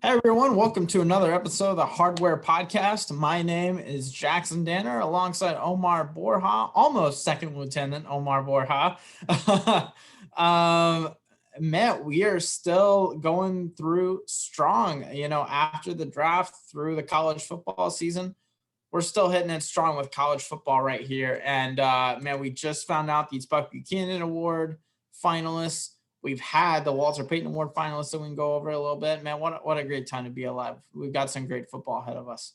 Hey everyone, welcome to another episode of the Hardware Podcast. My name is Jackson Danner alongside Omar Borja, almost second lieutenant Omar Borja. Man, we are still going through strong, after the draft through the college football season. We're still hitting it strong with college football right here. And man, we just found out these Buck Buchanan Award finalists. We've had the Walter Payton Award finalists that we can go over a little bit. Man, what a great time to be alive. We've got some great football ahead of us.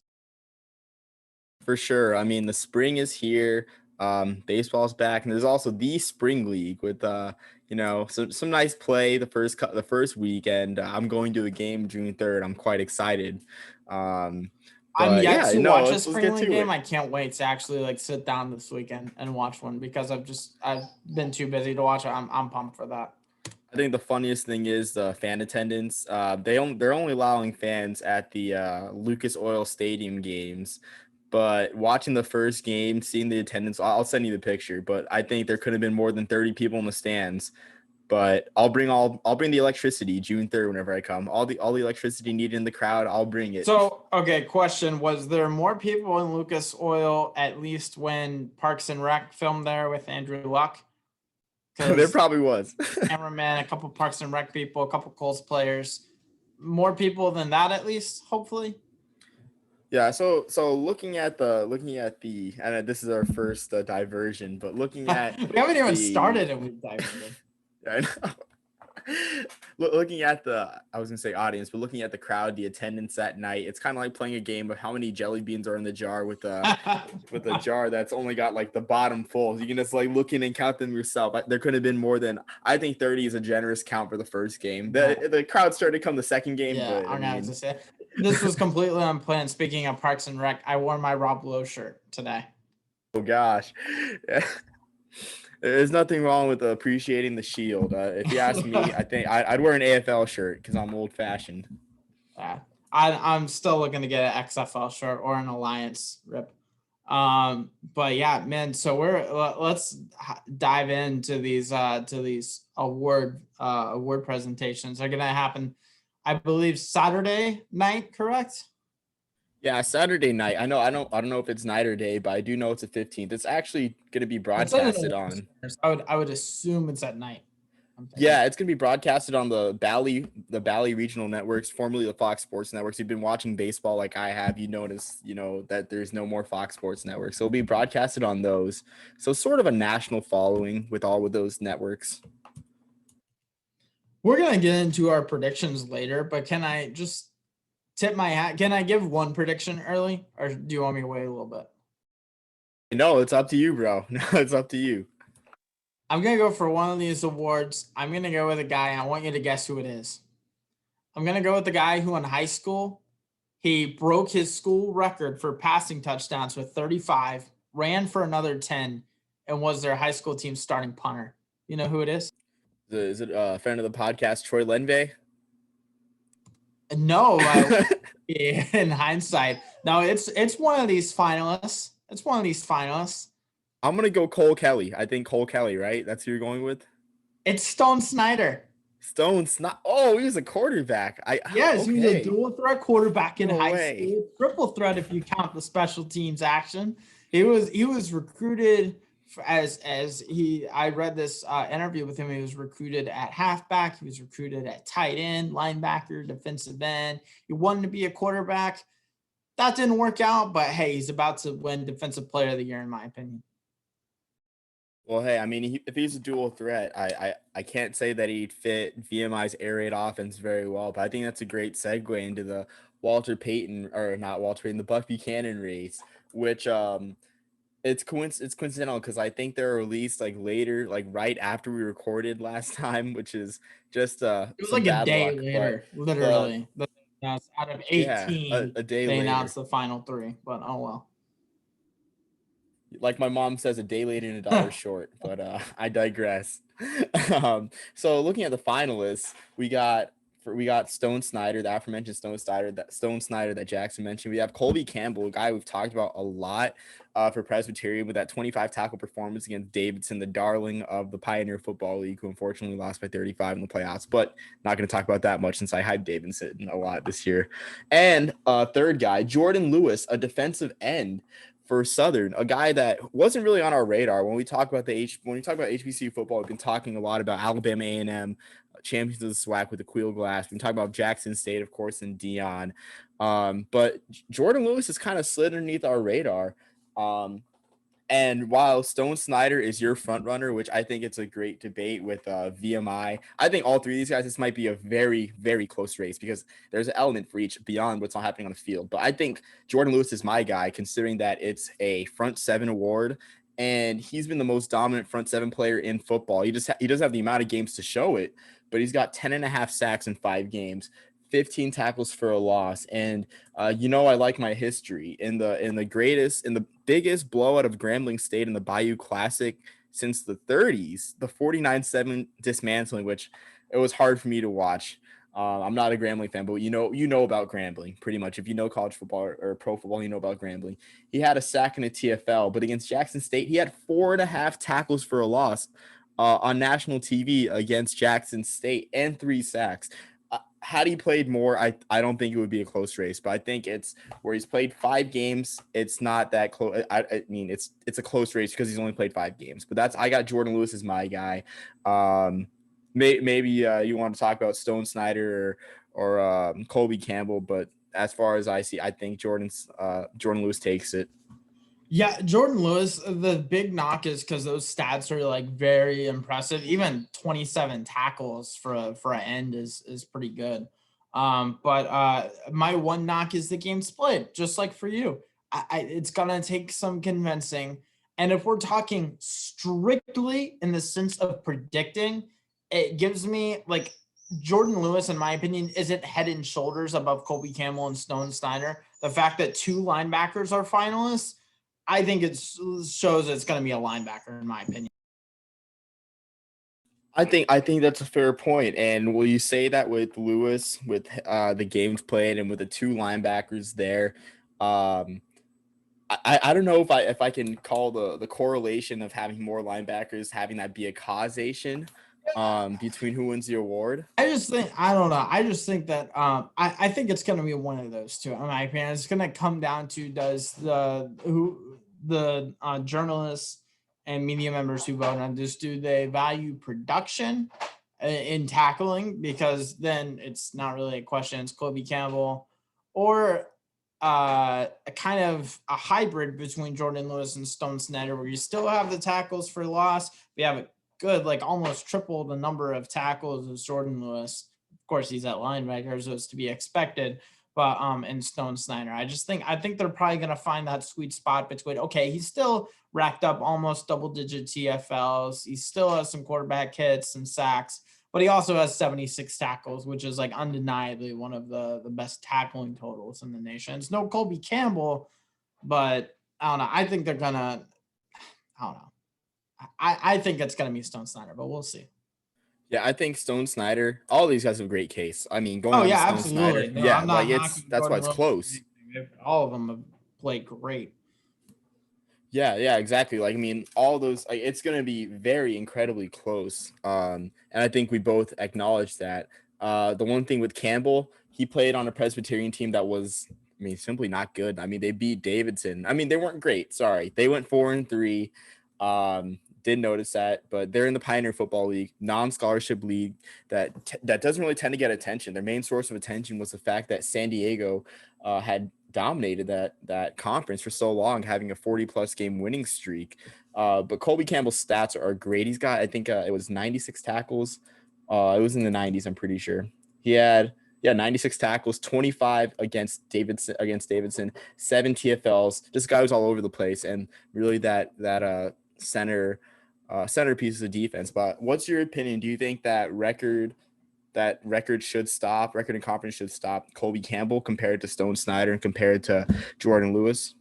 For sure. I mean, the spring is here. Baseball's back, and there's also the spring league with some nice play the first week, and I'm going to a game June 3rd. I'm quite excited. I'm yet to watch a spring league game. I can't wait to actually sit down this weekend and watch one because I've been too busy to watch it. I'm pumped for that. I think the funniest thing is the fan attendance. They're only allowing fans at the Lucas Oil Stadium games, but watching the first game, seeing the attendance, I'll send you the picture. But I think there could have been more than 30 people in the stands. But I'll bring the electricity June 3rd whenever I come. All the electricity needed in the crowd, I'll bring it. So, okay, question: was there more people in Lucas Oil at least when Parks and Rec filmed there with Andrew Luck? There probably was. Cameraman, a couple Parks and Rec people, a couple Colts players, more people than that at least, hopefully. Yeah. So looking at the, and this is our first diversion, but looking at we haven't even started and we've diverted. I know. Looking at I was gonna say audience, but looking at the crowd, the attendance that night, it's kind of like playing a game of how many jelly beans are in the jar with a jar that's only got the bottom full. You can just look in and count them yourself. There could have been more than, I think 30 is a generous count for the first game. The crowd started to come the second game. Yeah, but, I was to say this was completely unplanned. Speaking of Parks and Rec, I wore my Rob Lowe shirt today. Oh gosh. Yeah. There's nothing wrong with appreciating the shield. If you ask me, I think I'd wear an AFL shirt because I'm old-fashioned. I'm still looking to get an XFL shirt or an Alliance rip. But yeah, man. So let's dive into these award presentations. They're gonna happen, I believe, Saturday night. Correct? Yeah, Saturday night. I don't know if it's night or day, but I do know it's the 15th. It's actually going to be broadcasted on. I would assume it's at night. Yeah, it's going to be broadcasted on the Bally regional networks, formerly the Fox Sports networks. You've been watching baseball like I have. You notice, that there's no more Fox Sports networks. So it'll be broadcasted on those. So sort of a national following with those networks. We're going to get into our predictions later, but can I just tip my hat? Can I give one prediction early, or do you want me to wait a little bit? No, it's up to you, bro. No, it's up to you. I'm going to go for one of these awards. I'm going to go with a guy. I want you to guess who it is. I'm going to go with the guy who in high school, he broke his school record for passing touchdowns with 35, ran for another 10, and was their high school team's starting punter. You know who it is? Is it a friend of the podcast, Troy Lenvey? No, in hindsight. No, it's one of these finalists. It's one of these finalists. I'm going to go Cole Kelly. I think Cole Kelly, right? That's who you're going with? It's Stone Snyder. Oh, he was a quarterback. He was a dual threat quarterback in high school. Triple threat if you count the special teams action. He was recruited I read this interview with him. He was recruited at halfback. He was recruited at tight end, linebacker, defensive end. He wanted to be a quarterback. That didn't work out, but hey, he's about to win Defensive Player of the Year, in my opinion. Well, hey, I mean, if he's a dual threat, I can't say that he'd fit VMI's air raid offense very well, but I think that's a great segue into the the Buck Buchanan race, which it's coincidental because I think they're released later, right after we recorded last time, which is just it was a day later, literally. Out of 18, a day they later. announced the final 3, but oh well. Like my mom says, a day late and a dollar short, but I digress. So looking at the finalists, we got we got Stone Snyder, the aforementioned Stone Snyder that Jackson mentioned. We have Colby Campbell, a guy we've talked about a lot for Presbyterian, with that 25 tackle performance against Davidson, the darling of the Pioneer Football League, who unfortunately lost by 35 in the playoffs. But not going to talk about that much since I hyped Davidson a lot this year. And third guy, Jordan Lewis, a defensive end for Southern, a guy that wasn't really on our radar when we talk about HBCU football. We've been talking a lot about Alabama A&M, champions of the SWAC with the Queel Glass. We've been talking about Jackson State, of course, and Dion. But Jordan Lewis has kind of slid underneath our radar. And while Stone Snyder is your front runner, which I think it's a great debate with VMI, I think all three of these guys, this might be a very, very close race because there's an element for each beyond what's not happening on the field. But I think Jordan Lewis is my guy, considering that it's a front seven award, and he's been the most dominant front seven player in football. He doesn't have the amount of games to show it, but he's got 10.5 sacks in 5 games. 15 tackles for a loss. And I like my history in the biggest blowout of Grambling State in the Bayou Classic since the 30s, the 49-7 dismantling, which it was hard for me to watch. I'm not a Grambling fan, but you know about Grambling pretty much. If you know college football or pro football, you know about Grambling. He had a sack in a TFL, but against Jackson State, he had 4.5 tackles for a loss on national TV against Jackson State and 3 sacks. Had he played more, I don't think it would be a close race, but I think it's where he's played 5 games. It's not that close. I mean, it's a close race because he's only played 5 games, but I got Jordan Lewis as my guy. Maybe you want to talk about Stone Snyder or Colby Campbell, but as far as I see, I think Jordan Lewis takes it. Yeah, Jordan Lewis, the big knock is because those stats are like very impressive. Even 27 tackles for an end is pretty good. But my one knock is the game split, just like for you. It's gonna take some convincing. And if we're talking strictly in the sense of predicting, it gives me like Jordan Lewis, in my opinion, isn't head and shoulders above Colby Campbell and Stone Snyder. The fact that 2 linebackers are finalists, I think it shows it's going to be a linebacker, in my opinion. I think that's a fair point. And will you say that with Lewis, with the games played and with the 2 linebackers there? I don't know if I can call the correlation of having more linebackers, having that be a causation between who wins the award. I don't know. I just think that I think it's going to be one of those 2. In my opinion, it's going to come down to does the journalists and media members who vote on this, do they value production in tackling? Because then it's not really a question. It's Colby Campbell, or a kind of a hybrid between Jordan Lewis and Stone Snyder, where you still have the tackles for loss. We have a good, like almost triple the number of tackles as Jordan Lewis. Of course, he's at linebacker, so it's to be expected. But and Stone Snyder, I think they're probably going to find that sweet spot between, okay, he's still racked up almost double-digit TFLs. He still has some quarterback hits and sacks, but he also has 76 tackles, which is like undeniably one of the best tackling totals in the nation. It's no Colby Campbell, but I don't know. I think they're going to, I don't know. I think it's going to be Stone Snyder, but we'll see. Yeah, I think Stone Snyder, all these guys have a great case. I mean, going on yeah, Stone absolutely. Snyder, No, yeah, like that's why it's close. All of them have played great. Yeah, exactly. Like, I mean, all those, like, it's going to be very incredibly close. And I think we both acknowledge that. The one thing with Campbell, he played on a Presbyterian team that was, I mean, simply not good. I mean, they beat Davidson. I mean, they weren't great. Sorry. They went 4-3. Did notice that, but they're in the Pioneer Football League, non-scholarship league that doesn't really tend to get attention. Their main source of attention was the fact that San Diego had dominated that conference for so long, having a 40-plus game winning streak. But Colby Campbell's stats are great. He's got, I think it was 96 tackles. It was in the 90s, I'm pretty sure. He had 96 tackles, 25 against Davidson, 7 TFLs. This guy was all over the place, and really that centerpiece of defense. But what's your opinion? Do you think that record should stop, record in conference should stop Colby Campbell compared to Stone Snyder and compared to Jordan Lewis?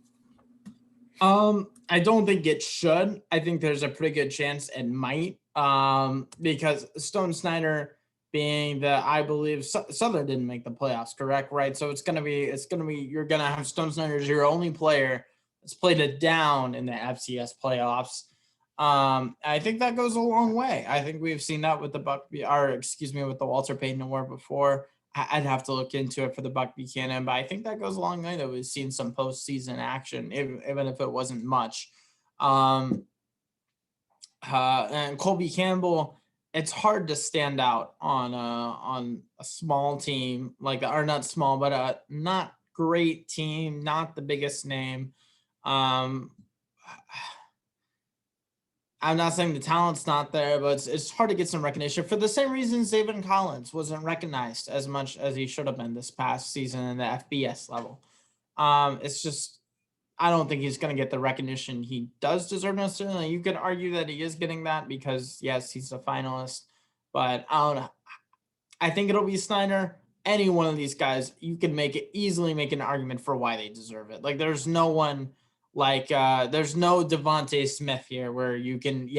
I don't think it should. I think there's a pretty good chance it might, because Stone Snyder, being that I believe Southern didn't make the playoffs, correct? Right. So it's gonna be you're gonna have Stone Snyder as your only player that's played it down in the FCS playoffs. I think that goes a long way. I think we've seen that with the with the Walter Payton Award before. I'd have to look into it for the Buck Buchanan, but I think that goes a long way that we've seen some postseason action, even if it wasn't much. And Colby Campbell, it's hard to stand out on a small team like that, or not small, but a not great team, not the biggest name. I'm not saying the talent's not there, but it's hard to get some recognition for the same reasons David Collins wasn't recognized as much as he should have been this past season in the FBS level. It's just, I don't think he's going to get the recognition he does deserve necessarily. You could argue that he is getting that because, yes, he's a finalist, but I don't know. I think it'll be Snyder. Any one of these guys, you can easily make an argument for why they deserve it. Like, there's no one like, there's no Devontae Smith here where you can,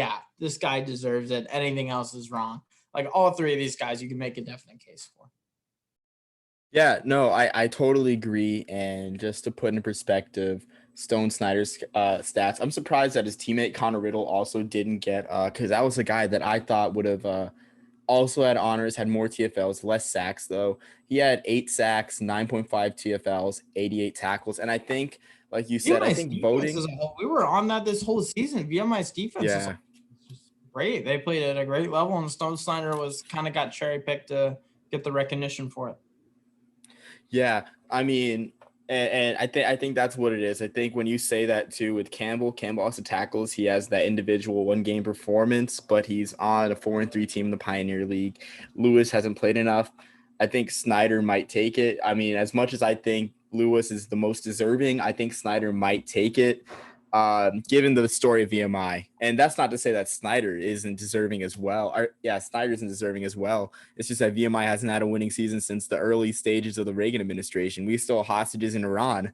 this guy deserves it. Anything else is wrong. Like, all three of these guys, you can make a definite case for. Yeah, no, I totally agree. And just to put in perspective, Stone Snyder's stats, I'm surprised that his teammate Connor Riddle also didn't get, because that was a guy that I thought would have also had honors, had more TFLs, less sacks though. He had 8 sacks, 9.5 TFLs, 88 tackles, and I think, like you said, I think voting. We were on that this whole season. VMI's defense is just great. They played at a great level, and Stone Snyder was kind of got cherry picked to get the recognition for it. Yeah, I mean, and I think that's what it is. I think when you say that too with Campbell also tackles. He has that individual 1-game performance, but he's on a 4-3 team in the Pioneer League. Lewis hasn't played enough. I think Snyder might take it. I mean, as much as I think Lewis is the most deserving, I think Snyder might take it, given the story of VMI. And that's not to say that Snyder isn't deserving as well. Snyder isn't deserving as well. It's just that VMI hasn't had a winning season since the early stages of the Reagan administration. We still hostages in Iran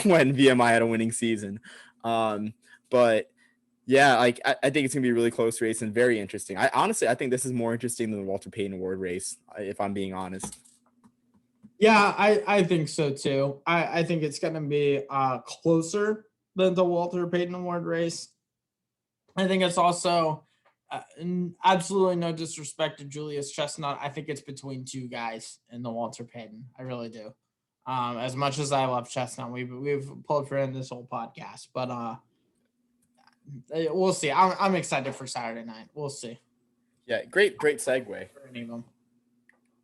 when VMI had a winning season. But yeah, like I think it's gonna be a really close race and very interesting. I think this is more interesting than the Walter Payton Award race, if I'm being honest. Yeah, I think so too. I think it's gonna be closer than the Walter Payton Award race. I think it's also absolutely no disrespect to Julius Chestnut. I think it's between two guys in the Walter Payton. I really do. As much as I love Chestnut, we've pulled for him this whole podcast, but we'll see. I'm excited for Saturday night. We'll see. Yeah, great segue.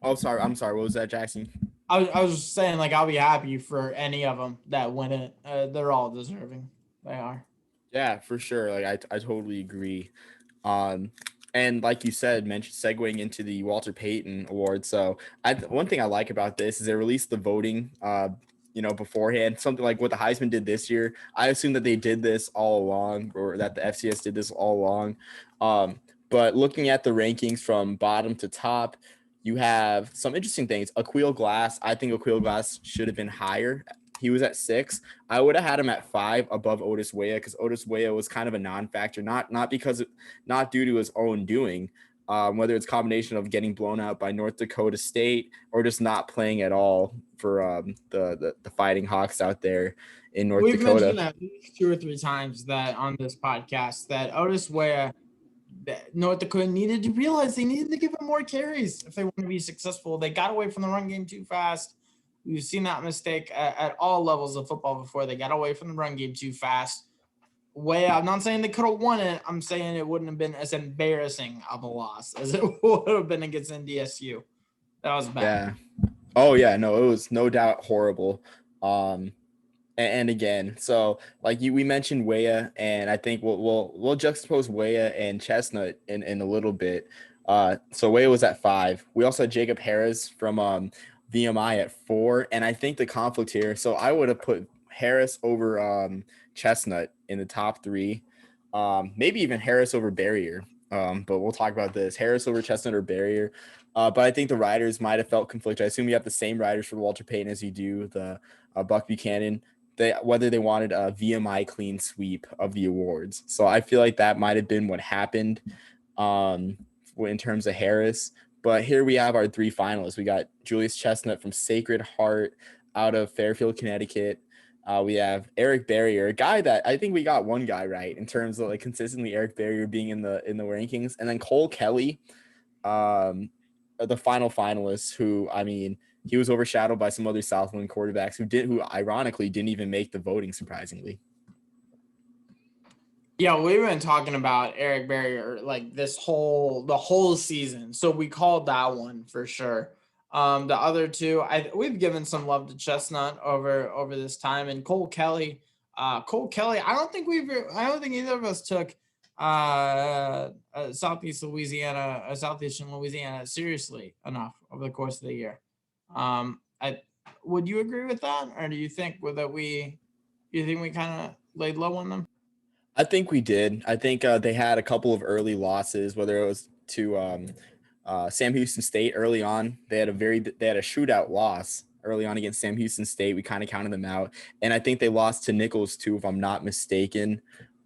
Oh, sorry. I'm sorry. What was that, Jackson? I was just saying, like, I'll be happy for any of them that win it. They're all deserving. They are. Yeah, for sure. Like, I totally agree. And like you said, segueing into the Walter Payton Award. So one thing I like about this is they released the voting, beforehand, something like what the Heisman did this year. I assume that they did this all along, or that the FCS did this all along. But looking at the rankings from bottom to top, you have some interesting things. Aquil Glass, I think Aquil Glass should have been higher. He was at 6. I would have had him at 5 above Otis Weah, because Otis Weah was kind of a non-factor, not due to his own doing, whether it's a combination of getting blown out by North Dakota State or just not playing at all for the Fighting Hawks out there in North Dakota. We've mentioned at least 2 or 3 times that on this podcast that Otis Weah, North Dakota needed to realize they needed to give him more carries if they want to be successful. They got away from the run game too fast. We've seen that mistake at all levels of football before. They got away from the run game too fast. I'm not saying they could have won it. I'm saying it wouldn't have been as embarrassing of a loss as it would have been against NDSU. That was bad. Yeah. Oh yeah, no, it was no doubt horrible. And again, so like we mentioned Weah, and I think we'll juxtapose Weah and Chestnut in a little bit. So Weah was at 5. We also had Jacob Harris from VMI at 4, and I think the conflict here. So I would have put Harris over Chestnut in the top 3, maybe even Harris over Barrier. But we'll talk about this. Harris over Chestnut or Barrier. But I think the riders might have felt conflicted. I assume you have the same riders for Walter Payton as you do the Buck Buchanan. Whether they wanted a VMI clean sweep of the awards. So I feel like that might have been what happened in terms of Harris. But here we have our 3 finalists. We got Julius Chestnut from Sacred Heart out of Fairfield, Connecticut. We have Eric Barrier, a guy that I think we got one guy right in terms of like consistently Eric Barrier being in the rankings, and then Cole Kelly, the final finalist, who I mean he was overshadowed by some other Southland quarterbacks who ironically didn't even make the voting, surprisingly. Yeah, we've been talking about Eric Barrier like the whole season, so we called that one for sure. The other two, we've given some love to Chestnut over this time, and Cole Kelly. Cole Kelly, I don't think either of us took Southeastern Louisiana seriously enough over the course of the year. Would you agree with that, or do you think we kind of laid low on them? I think we did. I think they had a couple of early losses, whether it was to Sam Houston State early on. They had a shootout loss early on against Sam Houston State. We kind of counted them out, and I think they lost to Nichols too, if I'm not mistaken.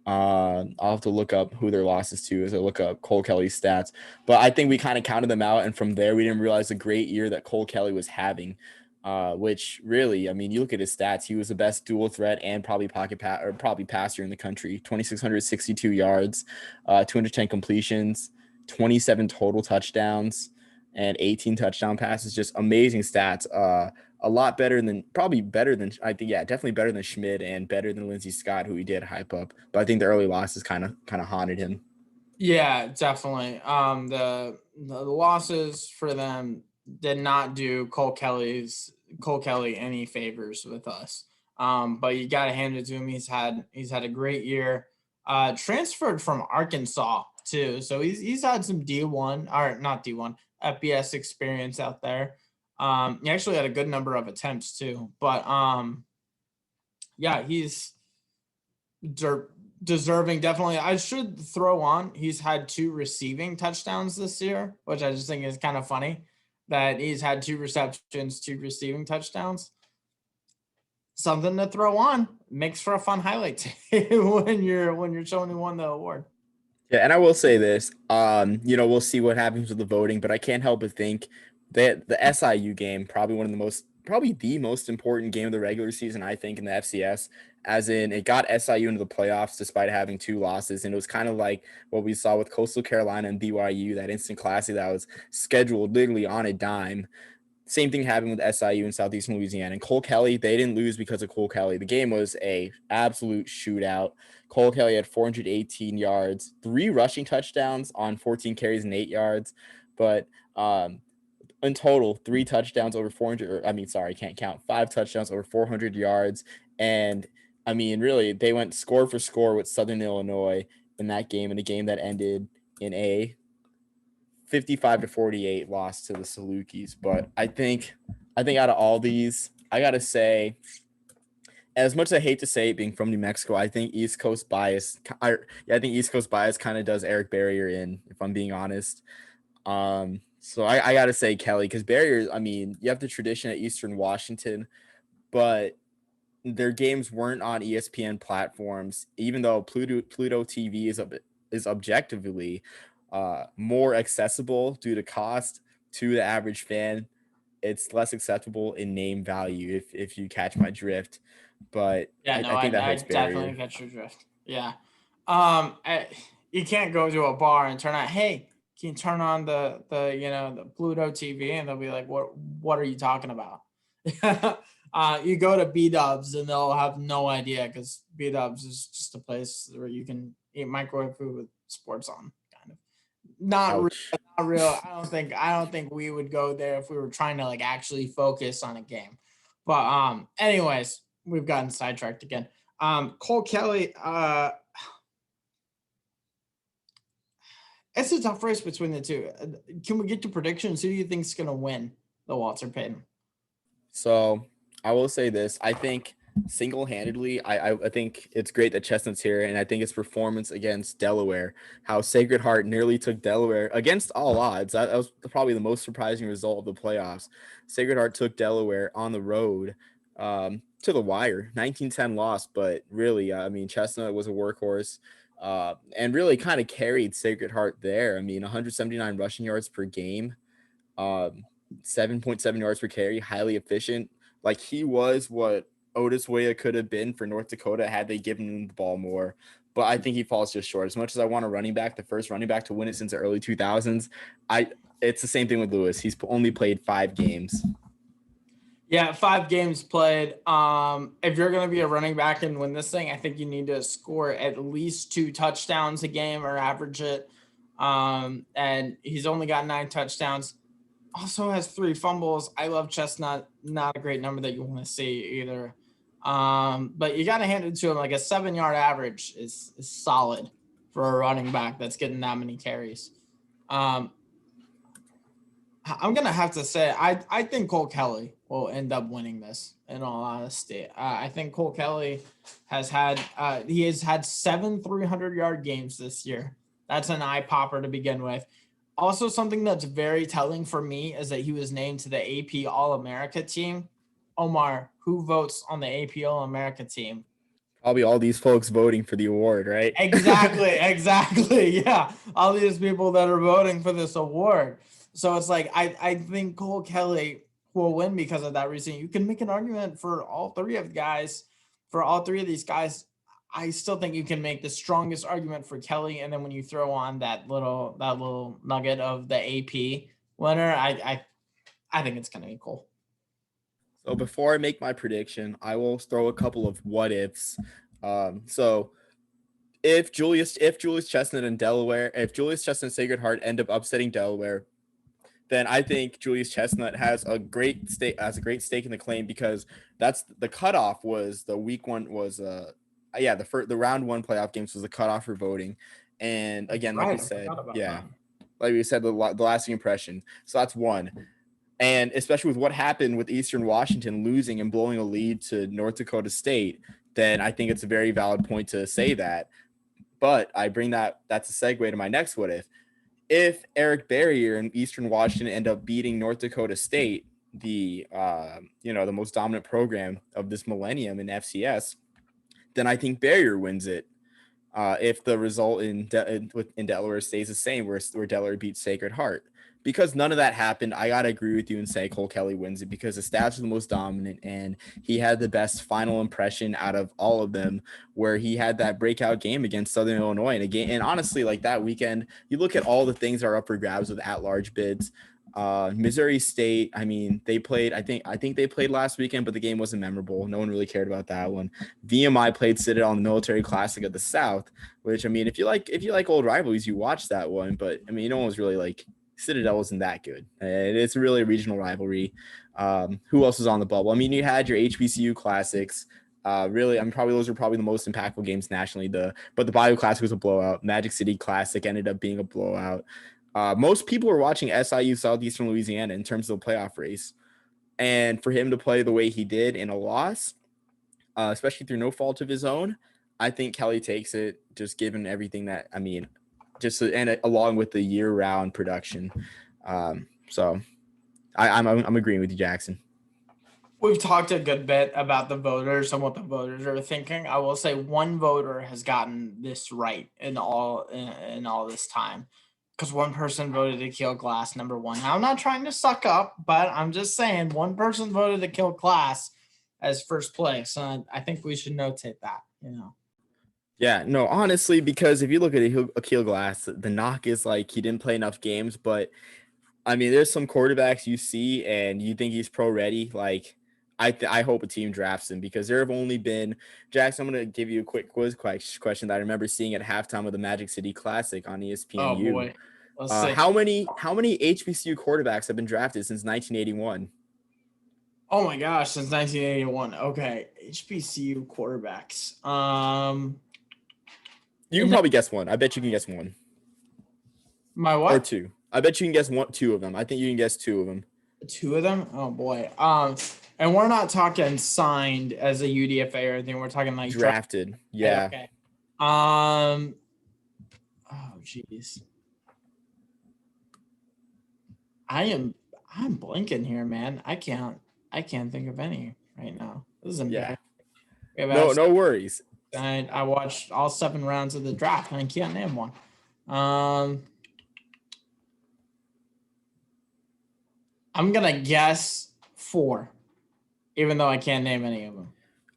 I'll have to look up who their losses to as I look up Cole Kelly's stats. But I think we kind of counted them out, and from there we didn't realize the great year that Cole Kelly was having. Which really, I mean, you look at his stats, he was the best dual threat and probably passer in the country. 2,662 yards, 210 completions, 27 total touchdowns, and 18 touchdown passes. Just amazing stats. A lot better than definitely better than Schmidt and better than Lindsey Scott, who he did hype up. But I think the early losses kind of haunted him. Yeah, definitely. The losses for them did not do Cole Kelly any favors with us. But you got to hand it to him. He's had a great year. Transferred from Arkansas too, so he's had some D1 or not D1 FBS experience out there. He actually had a good number of attempts too, but yeah, he's deserving. Definitely, I should throw on. He's had 2 receiving touchdowns this year, which I just think is kind of funny that he's had 2 receptions, 2 receiving touchdowns. Something to throw on. Makes for a fun highlight when you're showing who won the award. Yeah, and I will say this, we'll see what happens with the voting, but I can't help but think that the SIU game, probably the most important game of the regular season, I think, in the FCS, as in it got SIU into the playoffs despite having 2 losses. And it was kind of like what we saw with Coastal Carolina and BYU, that instant classic that was scheduled literally on a dime. Same thing happened with SIU in Southeastern Louisiana. And Cole Kelly, they didn't lose because of Cole Kelly. The game was a absolute shootout. Cole Kelly had 418 yards, 3 rushing touchdowns on 14 carries and 8 yards. But in total, 3 touchdowns over 400. Can't count. 5 touchdowns over 400 yards. And I mean, really, they went score for score with Southern Illinois in that game, in a game that ended in a 55-48 loss to the Salukis. But I think out of all these, I gotta say, as much as I hate to say it, being from New Mexico, I think East Coast bias. I think East Coast bias kind of does Eric Barrier in, if I'm being honest. So I gotta say Kelly, because Barrier, I mean, you have the tradition at Eastern Washington, but their games weren't on ESPN platforms, even though Pluto TV is objectively more accessible due to cost to the average fan. It's less acceptable in name value, if you catch my drift. But yeah, I think that hurts Barrier. Definitely catch your drift. Yeah. You can't go to a bar and turn on, hey, can you turn on the Pluto TV, and they'll be like, what are you talking about? You go to B-Dubs and they'll have no idea, because B-Dubs is just a place where you can eat microwave food with sports on, kind of. Not real. I don't think we would go there if we were trying to like actually focus on a game. But anyways, we've gotten sidetracked again. Cole Kelly, it's a tough race between the two. Can we get to predictions? Who do you think is going to win the Walter Payton? So I will say this. I think single-handedly, I think it's great that Chestnut's here, and I think his performance against Delaware, how Sacred Heart nearly took Delaware against all odds. That was probably the most surprising result of the playoffs. Sacred Heart took Delaware on the road to the wire, 19-10 loss, but really, I mean, Chestnut was a workhorse. And really kind of carried Sacred Heart there. I mean, 179 rushing yards per game, 7.7 yards per carry, highly efficient. Like he was what Otis Weah could have been for North Dakota had they given him the ball more. But I think he falls just short. As much as I want a running back, the first running back to win it since the early 2000s, it's the same thing with Lewis. He's only played 5 games. Yeah, 5 games played. If you're going to be a running back and win this thing, I think you need to score at least 2 touchdowns a game or average it. And he's only got 9 touchdowns. Also has 3 fumbles. I love Chestnut. Not a great number that you want to see either. But you got to hand it to him. Like a 7-yard average is solid for a running back that's getting that many carries. I'm going to have to say, I think Cole Kelly will end up winning this, in all honesty. I think Cole Kelly has had 7 300-yard games this year. That's an eye popper to begin with. Also, something that's very telling for me is that he was named to the AP All-America team. Omar, who votes on the AP All-America team? Probably all these folks voting for the award, right? Exactly. Yeah. All these people that are voting for this award. So it's like, I think Cole Kelly will win because of that reason. You can make an argument for all 3 of these guys. I still think you can make the strongest argument for Kelly. And then when you throw on that little nugget of the AP winner, I think it's going to be cool. So before I make my prediction, I will throw a couple of what ifs. So if Julius Chestnut and Sacred Heart end up upsetting Delaware, then I think Julius Chestnut has a great stake in the claim, because that's the cutoff was the week 1 was the round 1 playoff games was the cutoff for voting. And again, like we said, the lasting impression. So that's 1. And especially with what happened with Eastern Washington losing and blowing a lead to North Dakota State, then I think it's a very valid point to say that. But I bring that's a segue to my next what if. If Eric Barrier and Eastern Washington end up beating North Dakota State, the most dominant program of this millennium in FCS, then I think Barrier wins it. If the result in Delaware stays the same, where Delaware beats Sacred Heart. Because none of that happened, I got to agree with you and say Cole Kelly wins it, because the stats are the most dominant and he had the best final impression out of all of them, where he had that breakout game against Southern Illinois. And honestly, like that weekend, you look at all the things that are up for grabs with at-large bids. Missouri State, I mean, they played, I think they played last weekend, but the game wasn't memorable. No one really cared about that one. VMI played Citadel in the Military Classic of the South, which, I mean, if you like old rivalries, you watch that one, but I mean, no one was really like, Citadel wasn't that good. It's really a regional rivalry. Who else was on the bubble? I mean, you had your HBCU classics. Really, those are probably the most impactful games nationally. But the Bayou Classic was a blowout. Magic City Classic ended up being a blowout. Most people were watching SIU Southeastern Louisiana in terms of the playoff race. And for him to play the way he did in a loss, especially through no fault of his own, I think Kelly takes it, just given everything that, I mean, along with the year-round production. So I'm agreeing with you, Jackson. We've talked a good bit about the voters and what the voters are thinking. I will say one voter has gotten this right in all this time, because one person voted to kill Glass number 1. I'm not trying to suck up, but I'm just saying one person voted to kill Glass as first place. And I think we should notate that, Yeah, no, honestly, because if you look at Akil Glass, the knock is like he didn't play enough games. But I mean, there's some quarterbacks you see and you think he's pro ready. Like, I hope a team drafts him, because there have only been, Jackson, I'm going to give you a quick quiz question that I remember seeing at halftime of the Magic City Classic on ESPNU. Oh boy, let's see. How many HBCU quarterbacks have been drafted since 1981? Oh my gosh, since 1981. Okay, HBCU quarterbacks. You can probably guess one. I bet you can guess one. My what? Or 2. I bet you can guess 2 of them. I think you can guess 2 of them. 2 of them? Oh boy. And we're not talking signed as a UDFA or anything. We're talking like drafted. Yeah. Okay. Oh jeez. I'm blanking here, man. I can't think of any right now. This is embarrassing. Yeah. No worries. I watched all 7 rounds of the draft and I can't name one. I'm gonna guess 4, even though I can't name any of them.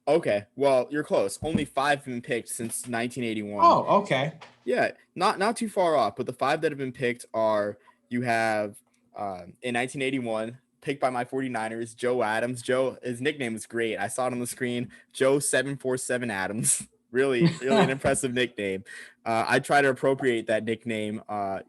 Okay, well, you're close. Only 5 have been picked since 1981. Oh, okay. Yeah, not too far off. But the 5 that have been picked are, you have in 1981, picked by my 49ers, Joe Adams. Joe, his nickname is great. I saw it on the screen. Joe 747 Adams. Really an impressive nickname. I try to appropriate that nickname on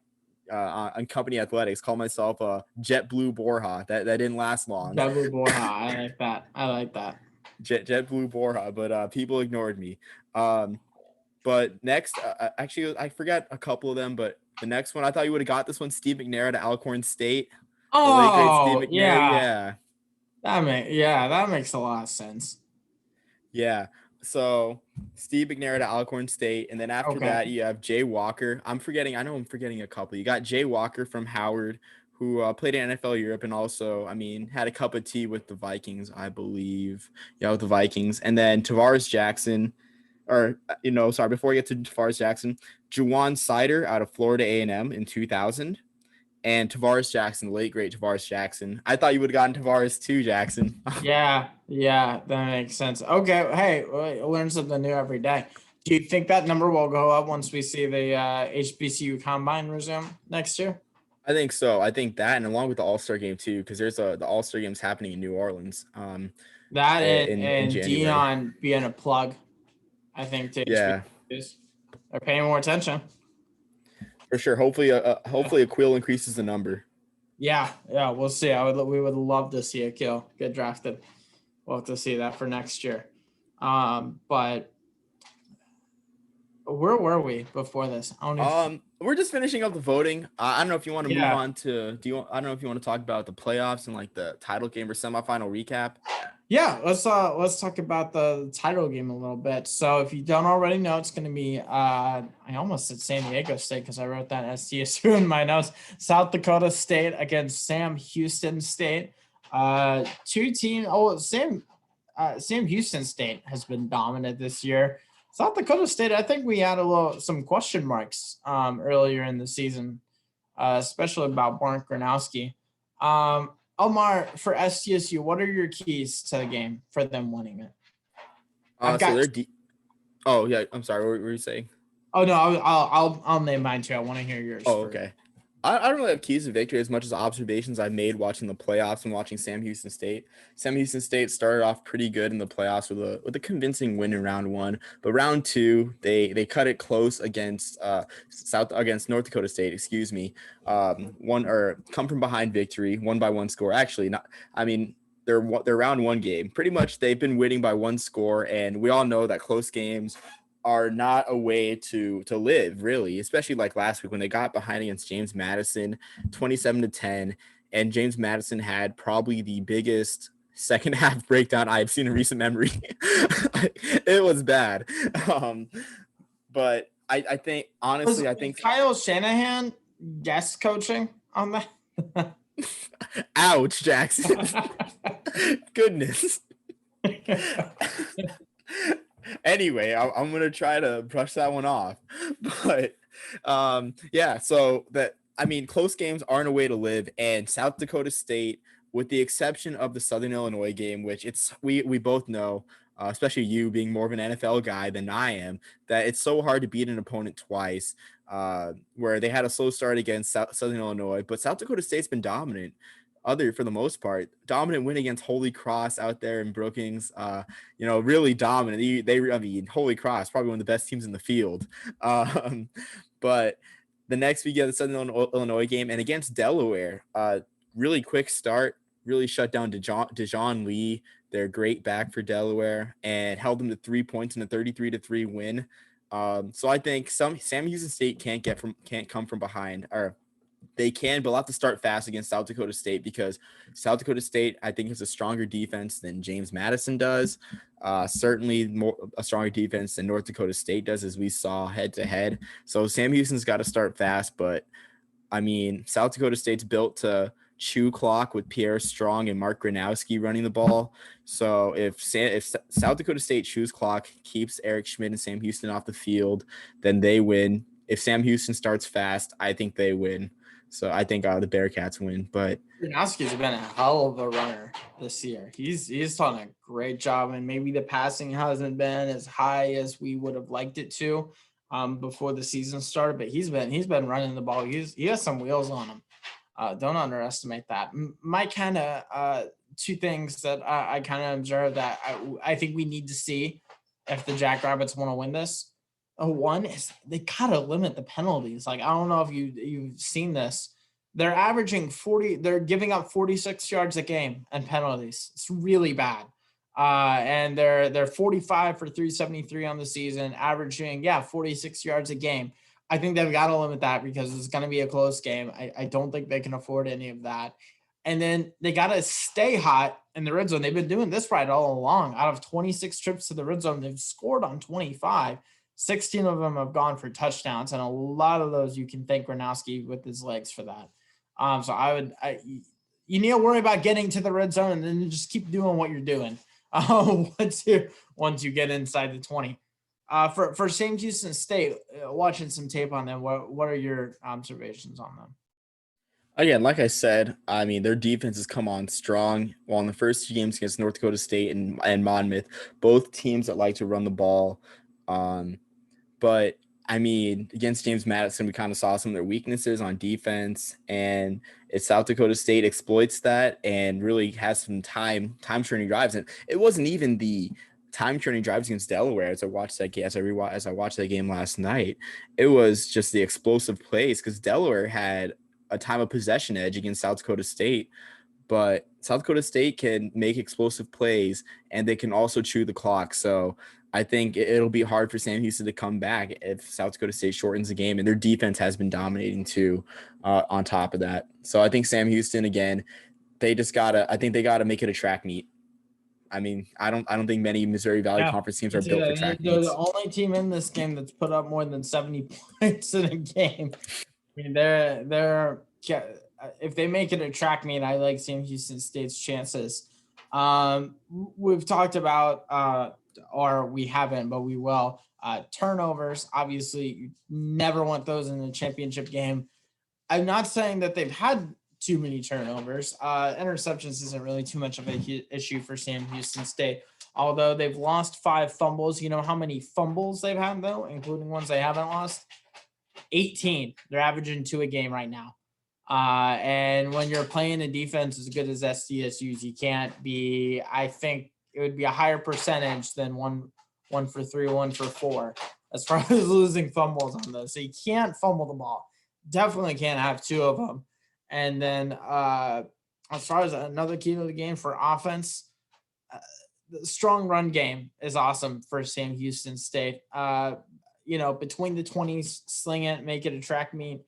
company athletics. Call myself JetBlue Borja. That didn't last long. JetBlue Borja. I like that. JetBlue Borja, but people ignored me. But next, actually, I forgot a couple of them, but the next one, I thought you would have got this one, Steve McNair to Alcorn State. The late great Steve McNair, that makes a lot of sense. Yeah. So Steve McNair to Alcorn State, and then after that, you have Jay Walker. I know I'm forgetting a couple. You got Jay Walker from Howard, who played in NFL Europe and also, had a cup of tea with the Vikings, I believe. Yeah, with the Vikings. And then Tavares Jackson, before we get to Tavares Jackson, Juwan Sider out of Florida A&M in 2000. And Tavares Jackson, the late great Tavares Jackson. I thought you would have gotten Tavares too, Jackson. Yeah, that makes sense. Okay, hey, learn something new every day. Do you think that number will go up once we see the HBCU Combine resume next year? I think so. I think that, and along with the All-Star game too, because there's the All-Star games happening in New Orleans. That and Dion being a plug, I think. Yeah, they're paying more attention. For sure. Hopefully a Quill increases the number. Yeah, we'll see. We would love to see a Quill get drafted. We'll have to see that for next year. But where were we before this? We're just finishing up the voting. I don't know if you want to move on to. I don't know if you want to talk about the playoffs and like the title game or semifinal recap. Yeah, let's talk about the title game a little bit. So if you don't already know, it's going to be I almost said San Diego State because I wrote that SDSU in my notes. South Dakota State against Sam Houston State. Two teams. Sam Houston State has been dominant this year. South Dakota State, I think we had some question marks earlier in the season, especially about Barn Gronowski. Omar, for SDSU, what are your keys to the game for them winning it? I'm sorry. What were you saying? Oh no, I'll name mine too. I want to hear yours. Oh, okay. I don't really have keys to victory as much as observations I've made watching the playoffs and watching Sam Houston State. Sam Houston State started off pretty good in the playoffs with a convincing win in round 1, but round 2 they cut it close against North Dakota State. Excuse me, come from behind victory, 1-1 score. Actually, not. Their round 1 game. Pretty much they've been winning by 1 score, and we all know that close games are not a way to live, really, especially like last week when they got behind against James Madison 27-10, and James Madison had probably the biggest second half breakdown I've seen in recent memory. It was bad. But I think honestly, I think Kyle Shanahan guest coaching on that. Ouch, Jackson. Goodness. Anyway, I'm going to try to brush that one off. But close games aren't a way to live. And South Dakota State, with the exception of the Southern Illinois game, which we both know, especially you being more of an NFL guy than I am, that it's so hard to beat an opponent twice, where they had a slow start against Southern Illinois. But South Dakota State's been dominant. For the most part, dominant win against Holy Cross out there in Brookings. Really dominant. Holy Cross, probably one of the best teams in the field. But the next we get the Southern Illinois game, and against Delaware, really quick start, really shut down Dejon Lee, their great back for Delaware, and held them to 3 points in a 33-3 win. So I think Sam Houston State can't come from behind, or they can, but they'll have to start fast against South Dakota State, because South Dakota State, I think, has a stronger defense than James Madison does. Certainly a stronger defense than North Dakota State does, as we saw head to head. So Sam Houston's got to start fast, but South Dakota State's built to chew clock with Pierre Strong and Mark Gronowski running the ball. So if South Dakota State chews clock, keeps Eric Schmidt and Sam Houston off the field, then they win. If Sam Houston starts fast, I think they win. So I think the Bearcats win. But Gronowski's been a hell of a runner this year. He's done a great job, and maybe the passing hasn't been as high as we would have liked it to before the season started. But he's been running the ball. He has some wheels on him. Don't underestimate that. My kind of two things that I kind of observed that I think we need to see if the Jackrabbits want to win this. One is they gotta limit the penalties. Like, I don't know if you've seen this. They're averaging 40. They're giving up 46 yards a game and penalties. It's really bad. And they're 45 for 373 on the season, averaging 46 yards a game. I think they've got to limit that because it's going to be a close game. I don't think they can afford any of that. And then they got to stay hot in the red zone. They've been doing this right all along. Out of 26 trips to the red zone, they've scored on 25. 16 of them have gone for touchdowns, and a lot of those you can thank Gronowski with his legs for that. So you need to worry about getting to the red zone and then just keep doing what you're doing once you get inside the 20. For Sam Houston State, watching some tape on them, what are your observations on them? Again, like I said, I mean, their defense has come on strong. While in the first 2 games against North Dakota State and Monmouth, both teams that like to run the ball. But I mean, against James Madison, we kind of saw some of their weaknesses on defense, and it's South Dakota State exploits that and really has some time turning drives. And it wasn't even the time turning drives against Delaware as I watched that game, as I watched that game last night. It was just the explosive plays because Delaware had a time of possession edge against South Dakota State, but South Dakota State can make explosive plays and they can also chew the clock. So I think it'll be hard for Sam Houston to come back if South Dakota State shortens the game, and their defense has been dominating too on top of that. So I think Sam Houston, again, they gotta make it a track meet. I mean, I don't think many Missouri Valley Conference teams are built for track They're meets. the only team in this game that's put up more than 70 points in a game. I mean, they're if they make it a track meet, I like Sam Houston State's chances. We've talked about, or we haven't, but we will. Turnovers, obviously, you never want those in the championship game. I'm not saying that they've had too many turnovers. Interceptions isn't really too much of an issue for Sam Houston State, although they've lost 5 fumbles. You know how many fumbles they've had, though, including ones they haven't lost? 18. They're averaging 2 a game right now. And when you're playing a defense as good as SDSU's, you can't be, I think it would be a higher percentage than one for 3, 1 for 4, as far as losing fumbles on those. So you can't fumble the ball. Definitely can't have 2 of them. And then as far as another key to the game for offense, the strong run game is awesome for Sam Houston State. Between the 20s, sling it, make it a track meet.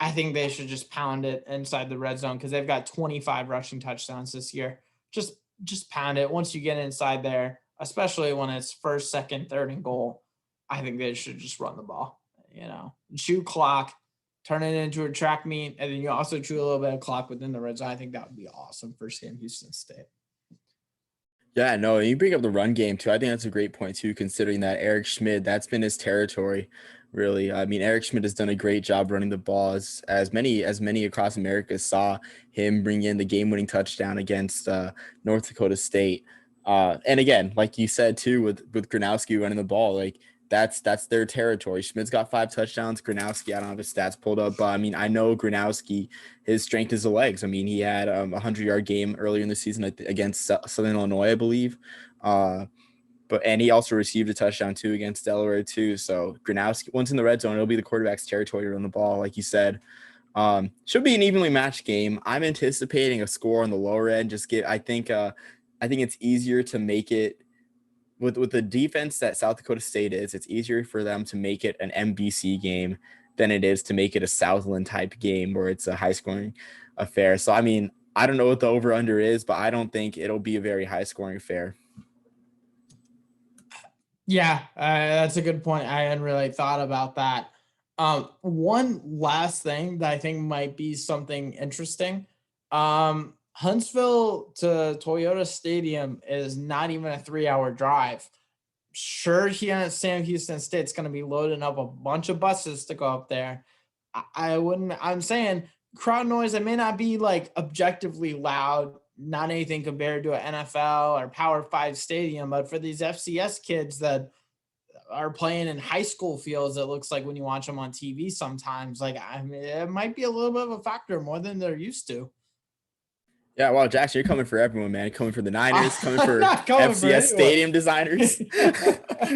I think they should just pound it inside the red zone because they've got 25 rushing touchdowns this year. Just pound it. Once you get inside there, especially when it's first, second, third, and goal, I think they should just run the ball. Chew clock, turn it into a track meet, and then you also chew a little bit of clock within the red zone. I think that would be awesome for Sam Houston State. Yeah, no, you bring up the run game too. I think that's a great point too, considering that Eric Schmidt, that's been his territory, really. I mean, Eric Schmidt has done a great job running the ball, as many across America saw him bring in the game-winning touchdown against North Dakota State. And again, like you said too, with Gronowski running the ball, like that's their territory. Schmidt's got 5 touchdowns. Gronowski, I don't have his stats pulled up, but I mean, I know Gronowski, his strength is the legs. I mean, he had a 100-yard game earlier in the season against Southern Illinois, I believe. And he also received a touchdown too against Delaware too. So Gronowski, once in the red zone, it'll be the quarterback's territory to run the ball, like you said. Should be an evenly matched game. I'm anticipating a score on the lower end. I think it's easier to make it with the defense that South Dakota State is. It's easier for them to make it an MVC game than it is to make it a Southland type game where it's a high scoring affair. So, I mean, I don't know what the over under is, but I don't think it'll be a very high scoring affair. Yeah, that's a good point. I hadn't really thought about that. One last thing that I think might be something interesting. Huntsville to Toyota Stadium is not even a 3-hour drive. Sure, Sam Houston State's going to be loading up a bunch of buses to go up there. I'm saying crowd noise that may not be like objectively loud, not anything compared to an NFL or Power 5 stadium, but for these FCS kids that are playing in high school fields, it looks like when you watch them on TV sometimes, like, I mean, it might be a little bit of a factor more than they're used to. Yeah, well, Jackson, you're coming for everyone, man. Coming for the Niners, coming for not coming for FCS anyone. stadium designers,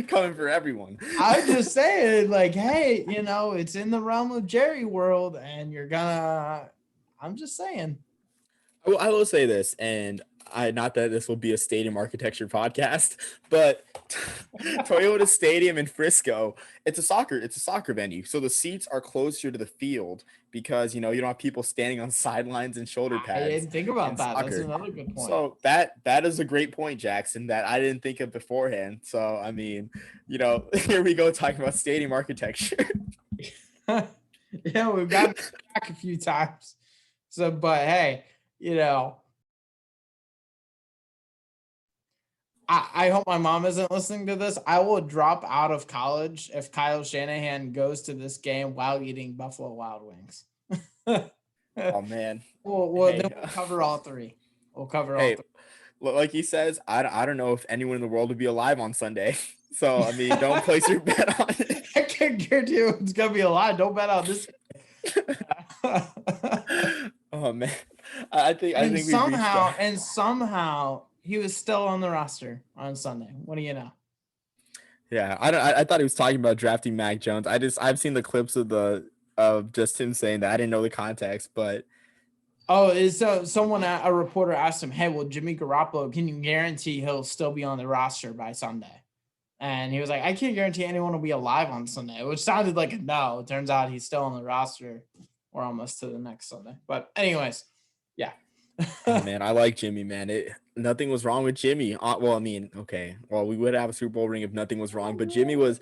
coming for everyone. I'm just saying, like, hey, it's in the realm of Jerry world, and I'm just saying. I will say this, and not that this will be a stadium architecture podcast, but Toyota Stadium in Frisco, it's a soccer venue. So the seats are closer to the field because you don't have people standing on sidelines and shoulder pads. I didn't think about that. Soccer. That's another good point. So that is a great point, Jackson, that I didn't think of beforehand. So I mean, here we go talking about stadium architecture. Yeah, we've gotten back a few times. So, but hey, I hope my mom isn't listening to this. I will drop out of college if Kyle Shanahan goes to this game while eating Buffalo Wild Wings. Oh man. Then we'll cover all three. We'll cover all three. Like he says, I don't know if anyone in the world would be alive on Sunday. So I mean, don't place your bet on it. I can't guarantee you it's gonna be alive. Don't bet on this. Oh man. I think somehow he was still on the roster on Sunday. What do you know? Yeah, I thought he was talking about drafting Mac Jones. I've seen the clips of just him saying that. I didn't know the context, but a reporter asked him, "Hey, well, Jimmy Garoppolo, can you guarantee he'll still be on the roster by Sunday?" And he was like, "I can't guarantee anyone will be alive on Sunday," which sounded like a no. It turns out he's still on the roster. We're almost to the next Sunday, but anyways, yeah. Oh, man, I like Jimmy, man. Nothing was wrong with Jimmy. Well, I mean, okay. Well, we would have a Super Bowl ring if nothing was wrong, but Jimmy was.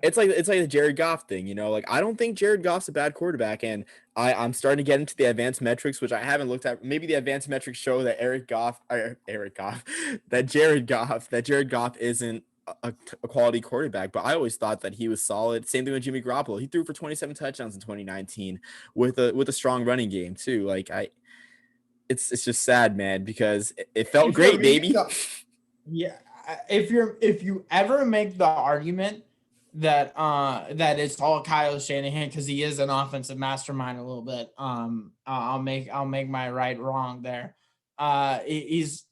It's like the Jared Goff thing, Like I don't think Jared Goff's a bad quarterback, and I'm starting to get into the advanced metrics, which I haven't looked at. Maybe the advanced metrics show that Jared Goff isn't a quality quarterback, but I always thought that he was solid. Same thing with Jimmy Garoppolo. He threw for 27 touchdowns in 2019 with a strong running game too. Like it's just sad, man, because it felt great, baby. Yeah, if you ever make the argument that it's all Kyle Shanahan because he is an offensive mastermind a little bit, I'll make my right wrong there. He's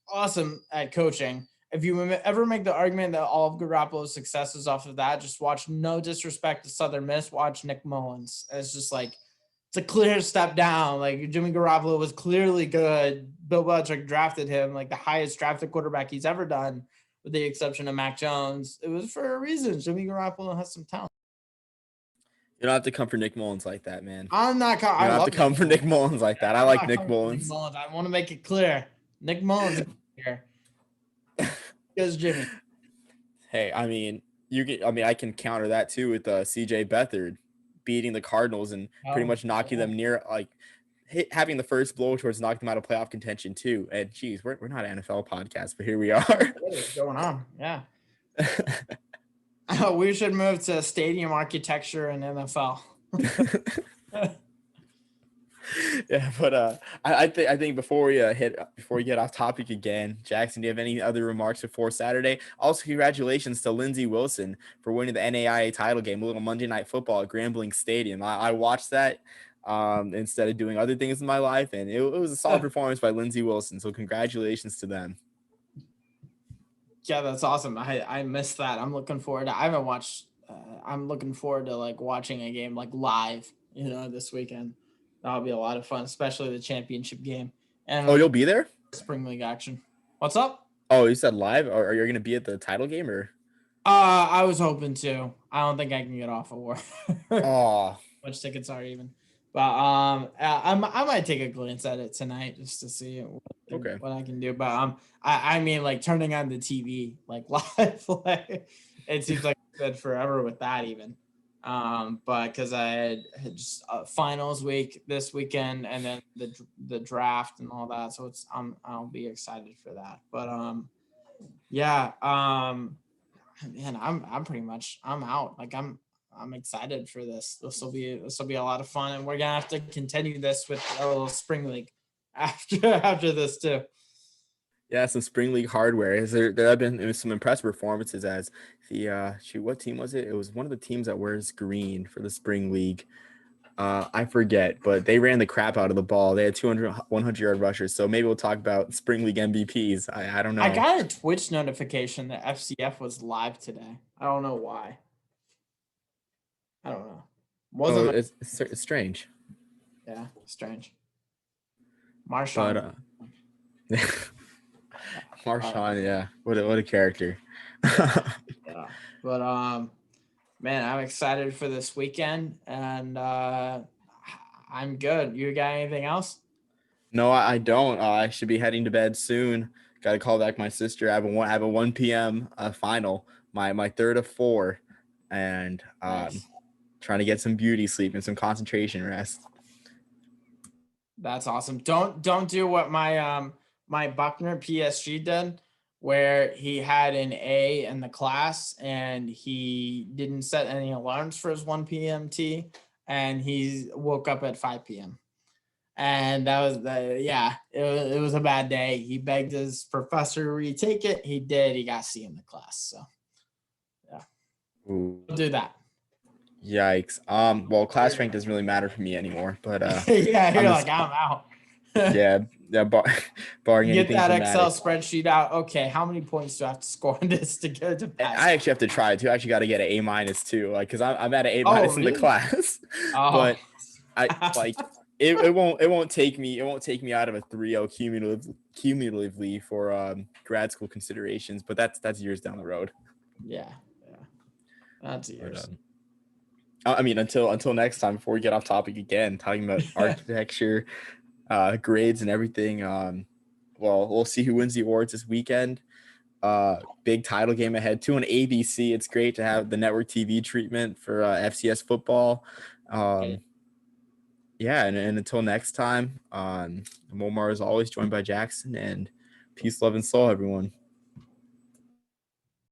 awesome at coaching. If you ever make the argument that all of Garoppolo's success is off of that, just watch, no disrespect to Southern Miss, watch Nick Mullins. It's just like, it's a clear step down. Like Jimmy Garoppolo was clearly good. Bill Belichick drafted him like the highest drafted quarterback he's ever done, with the exception of Mac Jones. It was for a reason. Jimmy Garoppolo has some talent. You don't have to come for Nick Mullins like that, man. I'm not. You don't have to come for Nick Mullins like that. I like Nick Mullins. I want to make it clear. Nick Mullins here. Because Jimmy. Hey, I mean, I can counter that too with CJ Beathard beating the Cardinals and pretty much knocking them near, like, having the first blow towards knocking them out of playoff contention too. And geez, we're not an NFL podcast, but here we are. What is going on? Yeah. We should move to stadium architecture and NFL. Yeah, but I think before we get off topic again, Jackson, do you have any other remarks before Saturday? Also, congratulations to Lindsey Wilson for winning the NAIA title game, a little Monday Night Football at Grambling Stadium. I watched that instead of doing other things in my life, and it was a solid performance by Lindsey Wilson. So congratulations to them. Yeah, that's awesome. I missed that. I'm looking forward to. I haven't watched. I'm looking forward to like watching a game like live. This weekend. That'll be a lot of fun, especially the championship game. And you'll be there? Spring League action. What's up? Oh, you said live? Or are you going to be at the title game or? I was hoping to. I don't think I can get off of work. Oh, which tickets are even? But I might take a glance at it tonight just to see what I can do. But I mean, like turning on the TV like live, like it seems like it's been forever with that even. But because I had just finals week this weekend and then the draft and all that, so I'll be excited for that. But man, I'm pretty much I'm out. Like I'm I'm excited for this. This will be a lot of fun, and we're gonna have to continue this with a little spring league after this too. Yeah, some spring league hardware. There have been some impressive performances as the what team was it? It was one of the teams that wears green for the spring league. I forget, but they ran the crap out of the ball. They had 200, 100-yard rushers. So maybe we'll talk about spring league MVPs. I don't know. I got a Twitch notification that FCF was live today. I don't know why. I don't know. It's strange. Yeah, strange. Marshawn. But Marshawn, yeah. What a character. Yeah. But man, I'm excited for this weekend, and I'm good. You got anything else? No, I don't. I should be heading to bed soon. Got to call back my sister. I have a 1 p.m. Final, my third of 4, and Nice. trying to get some beauty sleep and some concentration rest. That's awesome. Don't do what my Buckner PSG did, where he had an A in the class and he didn't set any alarms for his 1 p.m. tea, and he woke up at 5 p.m. And that was it was a bad day. He begged his professor to retake it. He did. He got C in the class. So yeah. Ooh. We'll do that. Yikes. Well, class rank doesn't really matter for me anymore, but yeah, you're like, I'm out. yeah, barring get anything that dramatic. Excel spreadsheet out. Okay, how many points do I have to score in this to get to pass? I actually have to try it too. I actually got to get an A- too, like because I'm at an A- really? in the class. But I like it won't take me out of a 3.0 cumulatively for grad school considerations, but that's years down the road. Yeah, that's years. But, I mean, until next time, before we get off topic again, talking about architecture, grades and everything. Well, we'll see who wins the awards this weekend. Big title game ahead too on ABC. It's great to have the network TV treatment for FCS football. Yeah, and until next time, I'm Omar, as always, joined by Jackson, and peace, love, and soul, everyone.